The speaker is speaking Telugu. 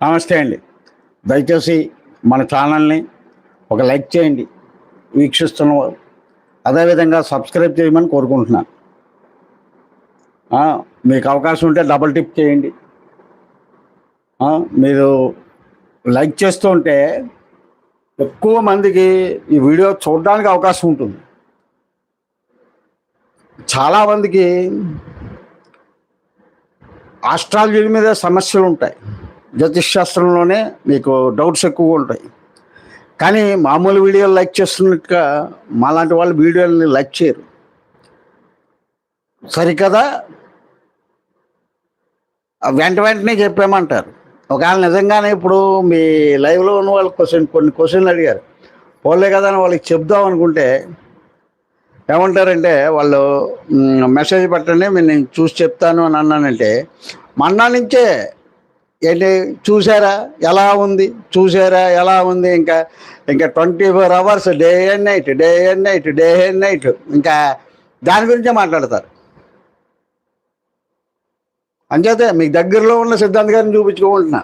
నమస్తే అండి. దయచేసి మన ఛానల్ని ఒక లైక్ చేయండి వీక్షిస్తున్నవారు. అదేవిధంగా సబ్స్క్రైబ్ చేయమని కోరుకుంటున్నాను. మీకు అవకాశం ఉంటే డబుల్ టిప్ చేయండి. మీరు లైక్ చేస్తూ ఉంటే ఎక్కువ మందికి ఈ వీడియో చూడడానికి అవకాశం ఉంటుంది. చాలామందికి ఆస్ట్రాలజీ మీద సమస్యలు ఉంటాయి. జ్యోతిష్ శాస్త్రంలోనే మీకు డౌట్స్ ఎక్కువగా ఉంటాయి. కానీ మామూలు వీడియోలు లైక్ చేస్తున్నట్టుగా మాలాంటి వాళ్ళు వీడియోలని లైక్ చేయరు. సరికదా వెంటనే చెప్పామంటారు. ఒకవేళ నిజంగానే ఇప్పుడు మీ లైవ్లో ఉన్న వాళ్ళు కొన్ని క్వశ్చన్లు అడిగారు, పోలే కదా అని వాళ్ళకి చెప్దాం అనుకుంటే ఏమంటారంటే, వాళ్ళు మెసేజ్ పెట్టండి నేను చూసి చెప్తాను అని అన్నానంటే, మన్నా నుంచే ఏంటి చూసారా ఎలా ఉంది, ఇంకా 24 hours డే అండ్ నైట్ ఇంకా దాని గురించే మాట్లాడతారు. అంచేతే మీకు దగ్గరలో ఉన్న సిద్ధాంత్ గారిని చూపించుకుంటున్నా.